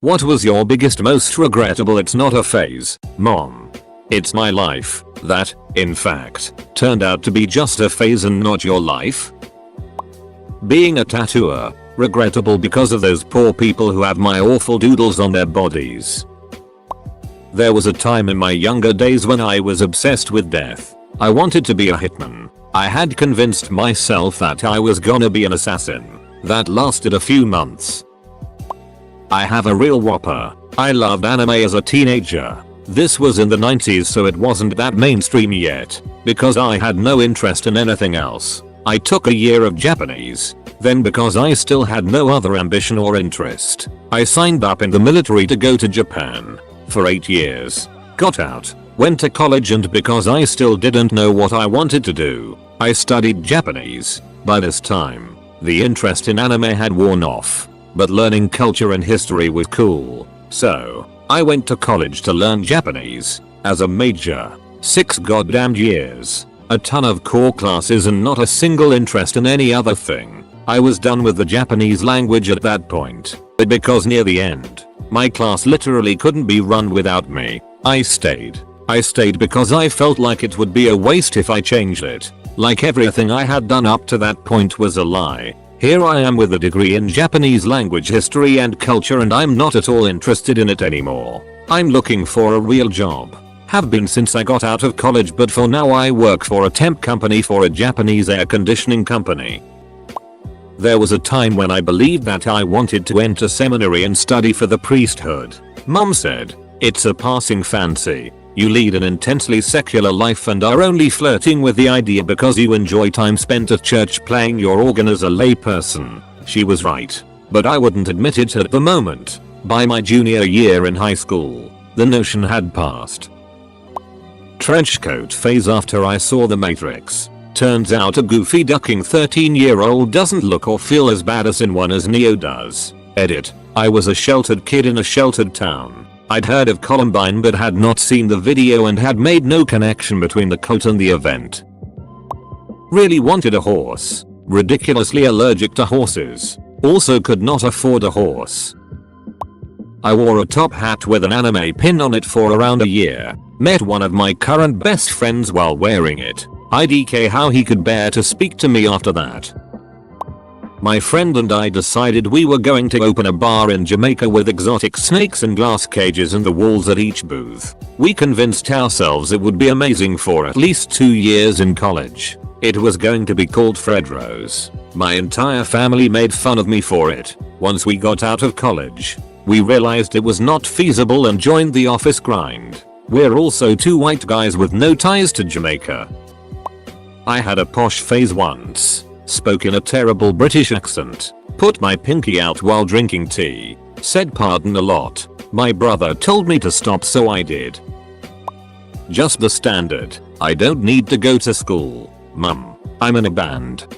What was your biggest most regrettable? It's not a phase, mom. It's my life that, in fact, turned out to be just a phase and not your life. Being a tattooer, regrettable because of those poor people who have my awful doodles on their bodies. There was a time in my younger days when I was obsessed with death. I wanted to be a hitman. I had convinced myself that I was gonna be an assassin. That lasted a few months. I have a real whopper. I loved anime as a teenager. This was in the 90s, so it wasn't that mainstream yet. Because I had no interest in anything else, I took a year of Japanese. Then because I still had no other ambition or interest, I signed up in the military to go to Japan. For 8 years. Got out. Went to college, and because I still didn't know what I wanted to do, I studied Japanese. By this time, the interest in anime had worn off. But learning culture and history was cool. So, I went to college to learn Japanese. As a major. 6 goddamn years. A ton of core classes and not a single interest in any other thing. I was done with the Japanese language at that point. But because near the end, my class literally couldn't be run without me, I stayed. I stayed because I felt like it would be a waste if I changed it. Like everything I had done up to that point was a lie. Here I am with a degree in Japanese language, history and culture, and I'm not at all interested in it anymore. I'm looking for a real job. Have been since I got out of college, but for now I work for a temp company for a Japanese air conditioning company. There was a time when I believed that I wanted to enter seminary and study for the priesthood. Mum said, "It's a passing fancy. You lead an intensely secular life and are only flirting with the idea because you enjoy time spent at church playing your organ as a layperson." She was right. But I wouldn't admit it at the moment. By my junior year in high school, the notion had passed. Trenchcoat phase after I saw The Matrix. Turns out a goofy ducking 13-year-old doesn't look or feel as badass in one as Neo does. Edit. I was a sheltered kid in a sheltered town. I'd heard of Columbine but had not seen the video and had made no connection between the cult and the event. Really wanted a horse. Ridiculously allergic to horses. Also could not afford a horse. I wore a top hat with an anime pin on it for around a year. Met one of my current best friends while wearing it. IDK how he could bear to speak to me after that. My friend and I decided we were going to open a bar in Jamaica with exotic snakes and glass cages in the walls at each booth. We convinced ourselves it would be amazing for at least 2 years in college. It was going to be called Fred Rose. My entire family made fun of me for it. Once we got out of college, we realized it was not feasible and joined the office grind. We're also 2 white guys with no ties to Jamaica. I had a posh phase once. Spoke in a terrible British accent. Put my pinky out while drinking tea. Said pardon a lot. My brother told me to stop, so I did. Just the standard. I don't need to go to school. Mum, I'm in a band.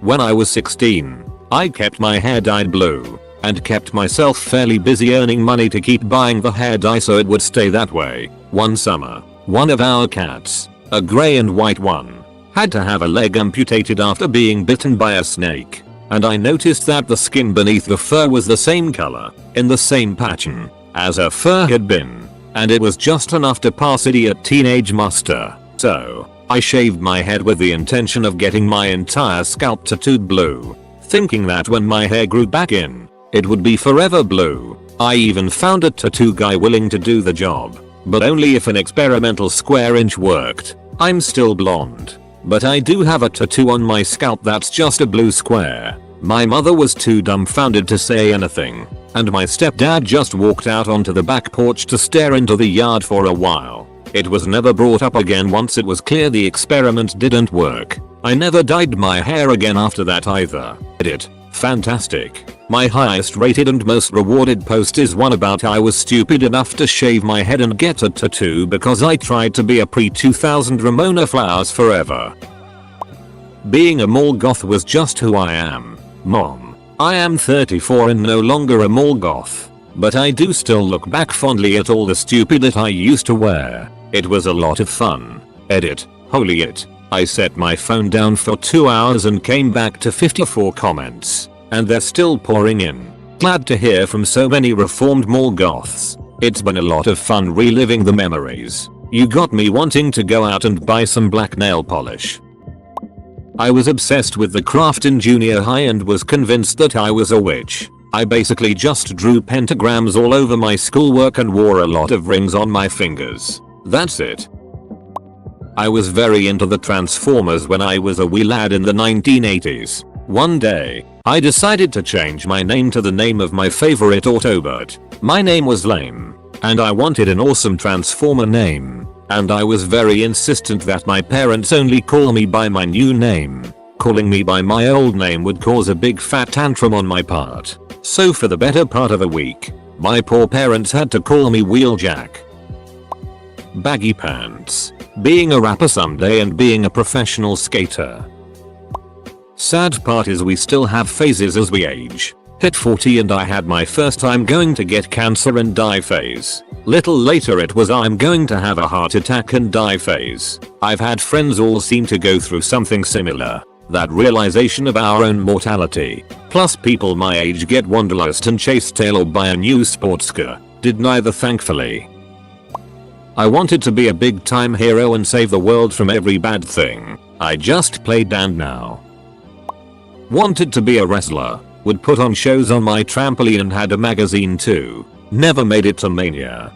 When I was 16, I kept my hair dyed blue and kept myself fairly busy earning money to keep buying the hair dye so it would stay that way. One summer, one of our cats, a grey and white one, had to have a leg amputated after being bitten by a snake, and I noticed that the skin beneath the fur was the same color, in the same pattern, as her fur had been, and it was just enough to pass idiot teenage muster. So, I shaved my head with the intention of getting my entire scalp tattooed blue, thinking that when my hair grew back in, it would be forever blue. I even found a tattoo guy willing to do the job, but only if an experimental square inch worked. I'm still blonde, but I do have a tattoo on my scalp that's just a blue square. My mother was too dumbfounded to say anything, and my stepdad just walked out onto the back porch to stare into the yard for a while. It was never brought up again once it was clear the experiment didn't work. I never dyed my hair again after that either. Edit. Fantastic. My highest rated and most rewarded post is one about I was stupid enough to shave my head and get a tattoo because I tried to be a pre-2000 Ramona Flowers forever. Being a mall goth was just who I am. Mom. I am 34 and no longer a mall goth, but I do still look back fondly at all the stupid that I used to wear. It was a lot of fun. Edit. Holy it. I set my phone down for 2 hours and came back to 54 comments. And they're still pouring in. Glad to hear from so many reformed mall goths. It's been a lot of fun reliving the memories. You got me wanting to go out and buy some black nail polish. I was obsessed with the craft in junior high and was convinced that I was a witch. I basically just drew pentagrams all over my schoolwork and wore a lot of rings on my fingers. That's it. I was very into the Transformers when I was a wee lad in the 1980s. One day, I decided to change my name to the name of my favorite Autobot. My name was lame, and I wanted an awesome Transformer name, and I was very insistent that my parents only call me by my new name. Calling me by my old name would cause a big fat tantrum on my part. So for the better part of a week, my poor parents had to call me Wheeljack. Baggy pants. Being a rapper someday and being a professional skater. Sad part is we still have phases as we age. Hit 40 and I had my first time going to get cancer and die phase. Little later it was I'm going to have a heart attack and die phase. I've had friends all seem to go through something similar. That realization of our own mortality. Plus people my age get wanderlust and chase tail or buy a new sports car. Did neither thankfully. I wanted to be a big time hero and save the world from every bad thing. I just played and now. Wanted to be a wrestler. Would put on shows on my trampoline and had a magazine too. Never made it to Mania.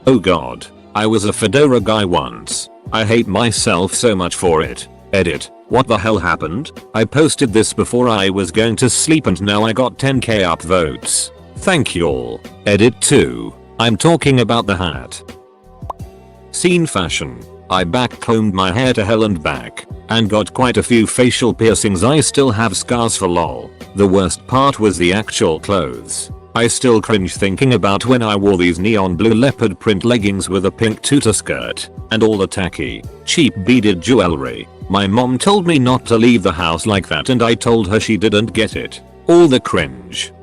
Oh god. I was a fedora guy once. I hate myself so much for it. Edit. What the hell happened? I posted this before I was going to sleep and now I got 10k upvotes. Thank y'all. Edit 2. I'm talking about the hat. Scene fashion. I backcombed my hair to hell and back. And got quite a few facial piercings. I still have scars for lol. The worst part was the actual clothes. I still cringe thinking about when I wore these neon blue leopard print leggings with a pink tutor skirt. And all the tacky, cheap beaded jewelry. My mom told me not to leave the house like that and I told her she didn't get it. All the cringe.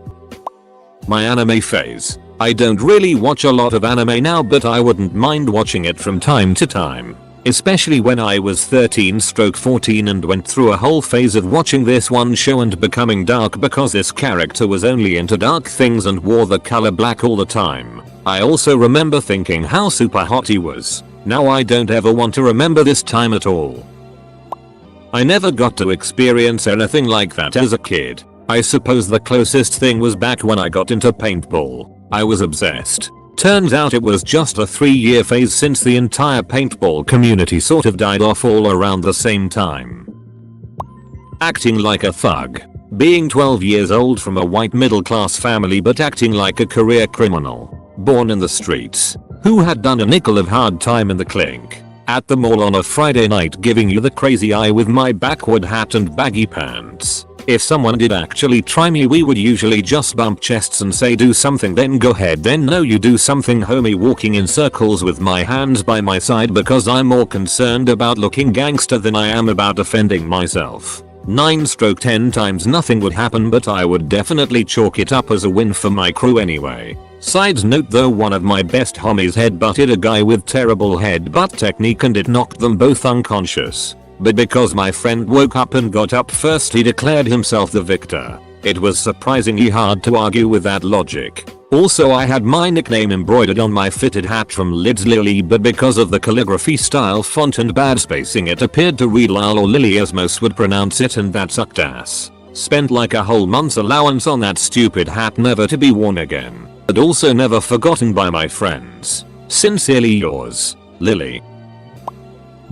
My anime phase. I don't really watch a lot of anime now but I wouldn't mind watching it from time to time. Especially when I was 13/14 and went through a whole phase of watching this one show and becoming dark because this character was only into dark things and wore the color black all the time. I also remember thinking how super hot he was. Now I don't ever want to remember this time at all. I never got to experience anything like that as a kid. I suppose the closest thing was back when I got into paintball. I was obsessed. Turns out it was just a 3-year phase since the entire paintball community sort of died off all around the same time. Acting like a thug. Being 12 years old from a white middle class family but acting like a career criminal. Born in the streets. Who had done a nickel of hard time in the clink. At the mall on a Friday night giving you the crazy eye with my backward hat and baggy pants. If someone did actually try me we would usually just bump chests and say do something then go ahead then no you do something homie walking in circles with my hands by my side because I'm more concerned about looking gangster than I am about offending myself. 9/10 times nothing would happen but I would definitely chalk it up as a win for my crew anyway. Side note though one of my best homies headbutted a guy with terrible headbutt technique and it knocked them both unconscious. But because my friend woke up and got up first he declared himself the victor. It was surprisingly hard to argue with that logic. Also I had my nickname embroidered on my fitted hat from Lids Lily but because of the calligraphy style font and bad spacing it appeared to read Lal or Lily as most would pronounce it and that sucked ass. Spent like a whole month's allowance on that stupid hat never to be worn again. But also never forgotten by my friends. Sincerely yours, Lily.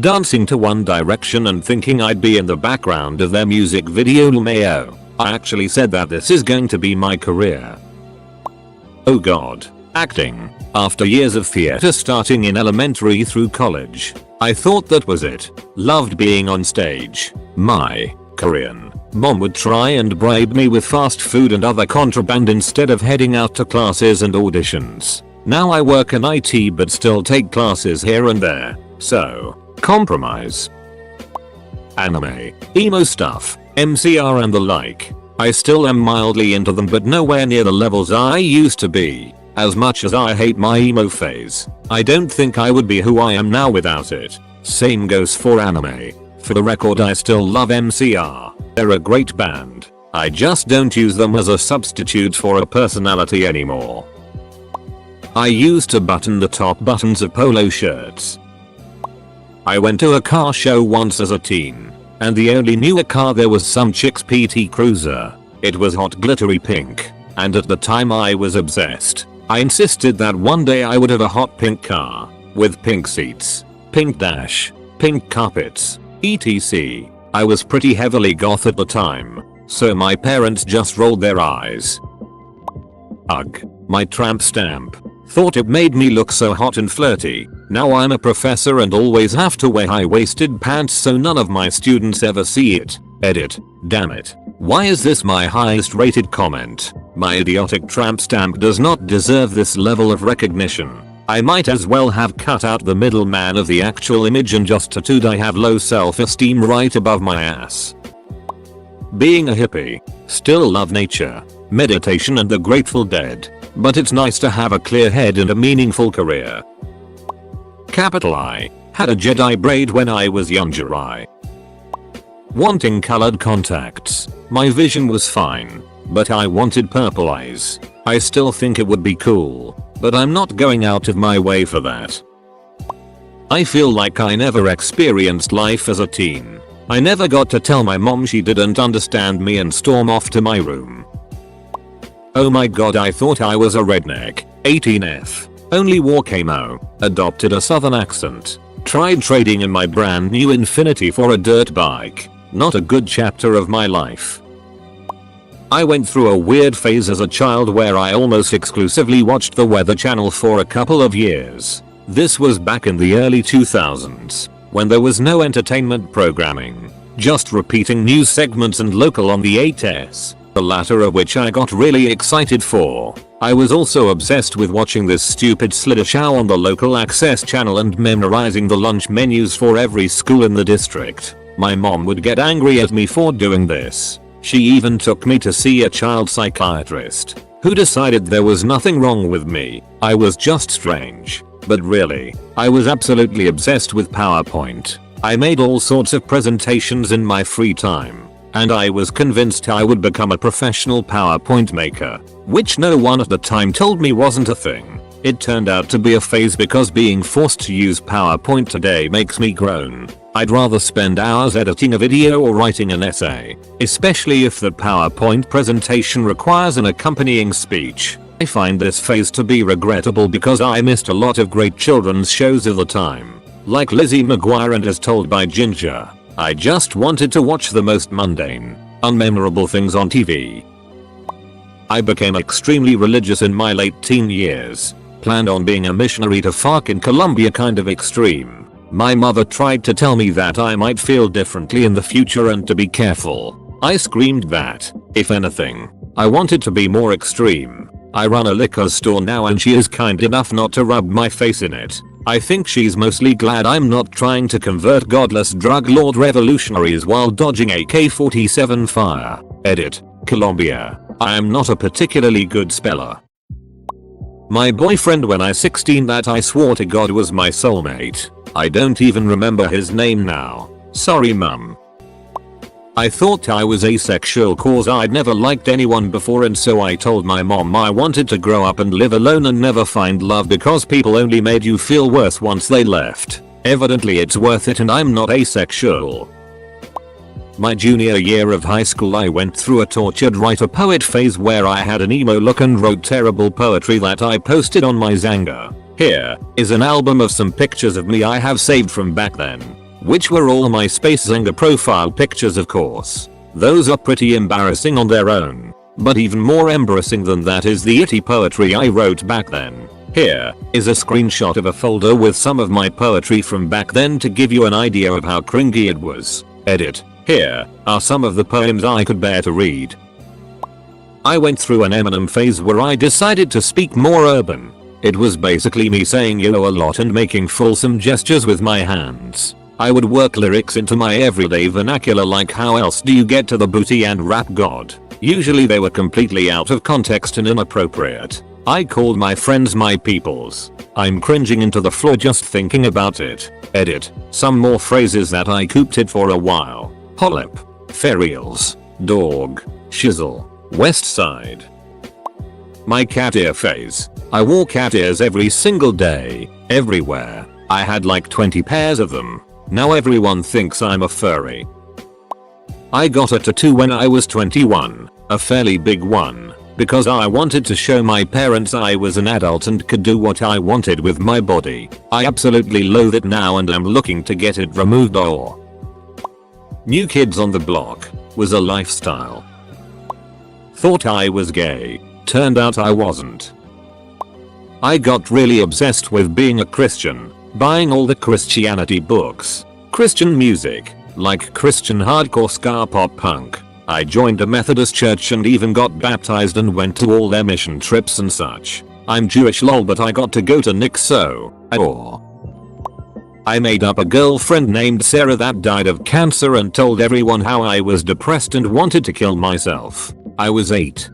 Dancing to One Direction and thinking I'd be in the background of their music video LMAO. I actually said that this is going to be my career. Oh god. Acting. After years of theater starting in elementary through college. I thought that was it. Loved being on stage. My Korean mom would try and bribe me with fast food and other contraband instead of heading out to classes and auditions. Now I work in IT but still take classes here and there. So, compromise. Anime, emo stuff, MCR and the like. I still am mildly into them but nowhere near the levels I used to be. As much as I hate my emo phase, I don't think I would be who I am now without it. Same goes for anime. For the record I still love MCR. They're a great band. I just don't use them as a substitute for a personality anymore. I used to button the top buttons of polo shirts. I went to a car show once as a teen, and the only newer car there was some chick's PT Cruiser. It was hot glittery pink, and at the time I was obsessed. I insisted that one day I would have a hot pink car, with pink seats, pink dash, pink carpets, etc. I was pretty heavily goth at the time, so my parents just rolled their eyes. Ugh, my tramp stamp. Thought it made me look so hot and flirty. Now I'm a professor and always have to wear high-waisted pants so none of my students ever see it. Edit. Damn it. Why is this my highest rated comment? My idiotic tramp stamp does not deserve this level of recognition. I might as well have cut out the middleman of the actual image and just tattooed I have low self-esteem right above my ass. Being a hippie. Still love nature, meditation and the Grateful Dead. But it's nice to have a clear head and a meaningful career. Capital I. Had a Jedi braid when I was younger. I. Wanting colored contacts. My vision was fine, but I wanted purple eyes. I still think it would be cool, but I'm not going out of my way for that. I feel like I never experienced life as a teen. I never got to tell my mom she didn't understand me and storm off to my room. Oh my god, I thought I was a redneck. 18F. Only wore camo. Adopted a southern accent. Tried trading in my brand new Infinity for a dirt bike. Not a good chapter of my life. I went through a weird phase as a child where I almost exclusively watched the Weather Channel for a couple of years. This was back in the early 2000s, when there was no entertainment programming, just repeating news segments and local on the 8S. The latter of which I got really excited for. I was also obsessed with watching this stupid slidder show on the local access channel and memorizing the lunch menus for every school in the district. My mom would get angry at me for doing this. She even took me to see a child psychiatrist, who decided there was nothing wrong with me. I was just strange. But really, I was absolutely obsessed with PowerPoint. I made all sorts of presentations in my free time. And I was convinced I would become a professional PowerPoint maker, which no one at the time told me wasn't a thing. It turned out to be a phase because being forced to use PowerPoint today makes me groan. I'd rather spend hours editing a video or writing an essay, especially if the PowerPoint presentation requires an accompanying speech. I find this phase to be regrettable because I missed a lot of great children's shows of the time, like Lizzie McGuire and As Told by Ginger. I just wanted to watch the most mundane, unmemorable things on TV. I became extremely religious in my late teen years. Planned on being a missionary to FARC in Colombia, kind of extreme. My mother tried to tell me that I might feel differently in the future and to be careful. I screamed that, if anything, I wanted to be more extreme. I run a liquor store now and she is kind enough not to rub my face in it. I think she's mostly glad I'm not trying to convert godless drug lord revolutionaries while dodging AK-47 fire. Edit. Colombia. I am not a particularly good speller. My boyfriend when I was 16 that I swore to God was my soulmate. I don't even remember his name now. Sorry mum. I thought I was asexual cause I'd never liked anyone before, and so I told my mom I wanted to grow up and live alone and never find love because people only made you feel worse once they left. Evidently it's worth it and I'm not asexual. My junior year of high school I went through a tortured writer-poet phase where I had an emo look and wrote terrible poetry that I posted on my Xanga. Here is an album of some pictures of me I have saved from back then, which were all my Space Xanga profile pictures of course. Those are pretty embarrassing on their own, but even more embarrassing than that is the itty poetry I wrote back then. Here is a screenshot of a folder with some of my poetry from back then to give you an idea of how cringy it was. Edit. Here are some of the poems I could bear to read. I went through an Eminem phase where I decided to speak more urban. It was basically me saying yo a lot and making fulsome gestures with my hands. I would work lyrics into my everyday vernacular like how else do you get to the booty and rap god. Usually they were completely out of context and inappropriate. I called my friends my peoples. I'm cringing into the floor just thinking about it. Edit. Some more phrases that I cooped it for a while. Hollip. Ferials. Dog. Shizzle. West Side. My cat ear phase. I wore cat ears every single day, everywhere. I had like 20 pairs of them. Now everyone thinks I'm a furry. I got a tattoo when I was 21, a fairly big one, because I wanted to show my parents I was an adult and could do what I wanted with my body. I absolutely loathe it now and am looking to get it removed. Or New Kids on the Block was a lifestyle. Thought I was gay, turned out I wasn't. I got really obsessed with being a Christian, buying all the Christianity books, Christian music, like Christian hardcore ska pop punk. I joined a Methodist church and even got baptized and went to all their mission trips and such. I'm Jewish lol, but I got to go to Nick so. Or I made up a girlfriend named Sarah that died of cancer and told everyone how I was depressed and wanted to kill myself. I was 8.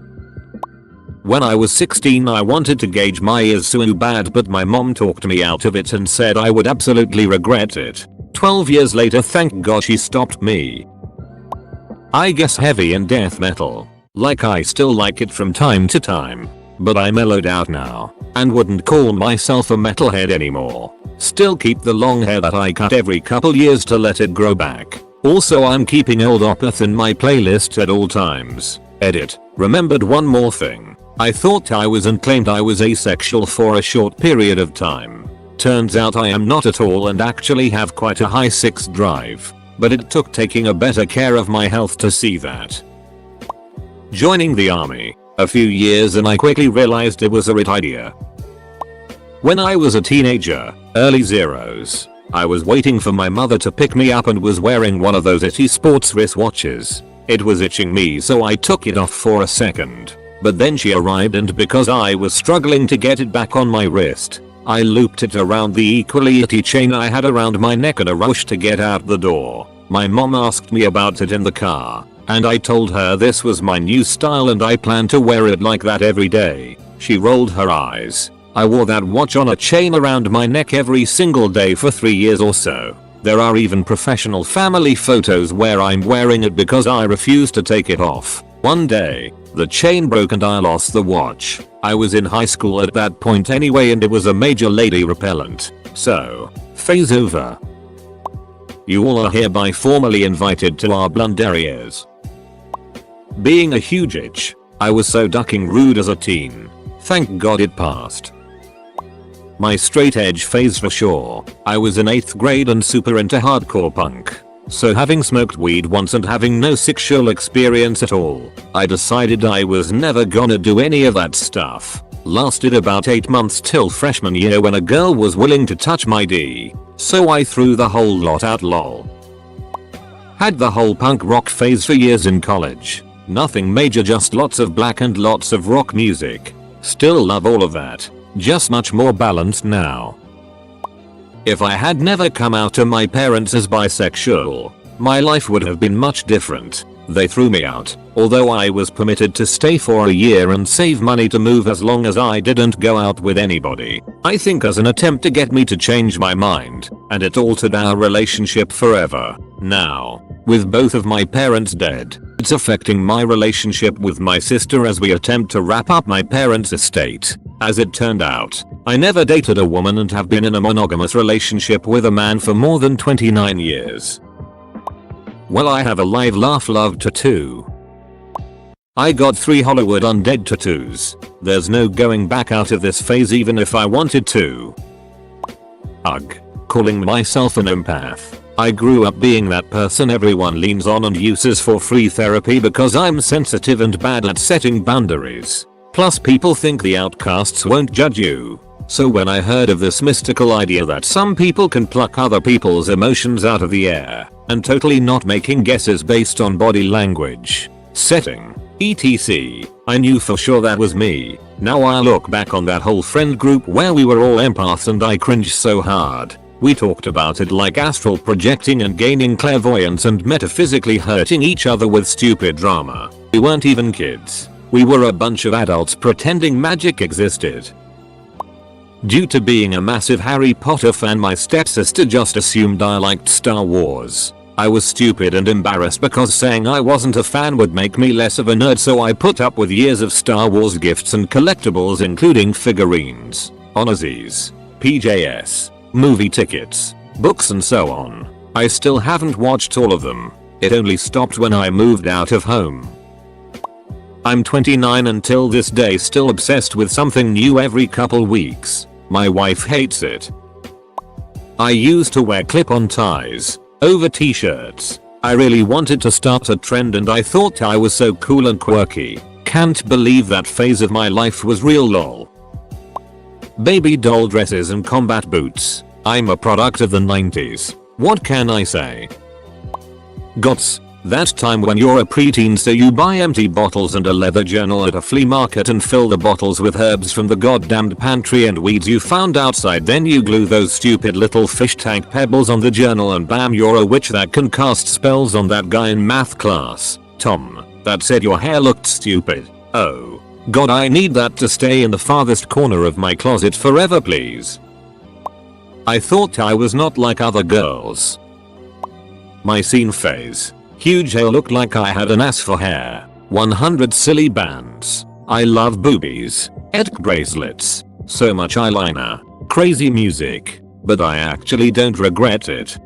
When I was 16 I wanted to gauge my ears so bad, but my mom talked me out of it and said I would absolutely regret it. 12 years later, thank God she stopped me. I guess heavy and death metal. Like I still like it from time to time. But I mellowed out now and wouldn't call myself a metalhead anymore. Still keep the long hair that I cut every couple years to let it grow back. Also I'm keeping old Opeth in my playlist at all times. Edit. Remembered one more thing. I thought I was and claimed I was asexual for a short period of time. Turns out I am not at all and actually have quite a high sex drive. But it took taking a better care of my health to see that. Joining the army. A few years and I quickly realized it was a right idea. When I was a teenager, early zeros, I was waiting for my mother to pick me up and was wearing one of those itchy sports wristwatches. It was itching me so I took it off for a second. But then she arrived and because I was struggling to get it back on my wrist, I looped it around the equally itchy chain I had around my neck in a rush to get out the door. My mom asked me about it in the car, and I told her this was my new style and I planned to wear it like that every day. She rolled her eyes. I wore that watch on a chain around my neck every single day for 3 years or so. There are even professional family photos where I'm wearing it because I refuse to take it off. One day, the chain broke and I lost the watch. I was in high school at that point anyway and it was a major lady repellent. So, phase over. You all are hereby formally invited to our blunderiers. Being a huge itch. I was so ducking rude as a teen. Thank God it passed. My straight edge phase for sure. I was in 8th grade and super into hardcore punk. So having smoked weed once and having no sexual experience at all, I decided I was never gonna do any of that stuff. Lasted about 8 months till freshman year when a girl was willing to touch my D. So I threw the whole lot out lol. Had the whole punk rock phase for years in college. Nothing major, just lots of black and lots of rock music. Still love all of that. Just much more balanced now. If I had never come out to my parents as bisexual, my life would have been much different. They threw me out, although I was permitted to stay for a year and save money to move as long as I didn't go out with anybody. I think as an attempt to get me to change my mind, and it altered our relationship forever. Now, with both of my parents dead, it's affecting my relationship with my sister as we attempt to wrap up my parents' estate. As it turned out, I never dated a woman and have been in a monogamous relationship with a man for more than 29 years. Well, I have a live laugh love tattoo. I got 3 Hollywood undead tattoos. There's no going back out of this phase even if I wanted to. Ugh. Calling myself an empath. I grew up being that person everyone leans on and uses for free therapy because I'm sensitive and bad at setting boundaries. Plus people think the outcasts won't judge you. So when I heard of this mystical idea that some people can pluck other people's emotions out of the air, and totally not making guesses based on body language, setting, etc., I knew for sure that was me. Now I look back on that whole friend group where we were all empaths and I cringe so hard. We talked about it like astral projecting and gaining clairvoyance and metaphysically hurting each other with stupid drama. We weren't even kids. We were a bunch of adults pretending magic existed. Due to being a massive Harry Potter fan, my stepsister just assumed I liked Star Wars. I was stupid and embarrassed because saying I wasn't a fan would make me less of a nerd, so I put up with years of Star Wars gifts and collectibles including figurines, Onesies, PJS, movie tickets, books and so on. I still haven't watched all of them. It only stopped when I moved out of home. I'm 29 and till this day still obsessed with something new every couple weeks. My wife hates it. I used to wear clip-on ties over t-shirts. I really wanted to start a trend and I thought I was so cool and quirky. Can't believe that phase of my life was real lol. Baby doll dresses and combat boots. I'm a product of the 90s. What can I say? Gots. That time when you're a preteen, so you buy empty bottles and a leather journal at a flea market and fill the bottles with herbs from the goddamned pantry and weeds you found outside, then you glue those stupid little fish tank pebbles on the journal and bam, you're a witch that can cast spells on that guy in math class. Tom, that said your hair looked stupid. Oh god, I need that to stay in the farthest corner of my closet forever please. I thought I was not like other girls. My scene phase. Huge hair, looked like I had an ass for hair. 100 silly bands. I love boobies. Edk bracelets. So much eyeliner. Crazy music. But I actually don't regret it.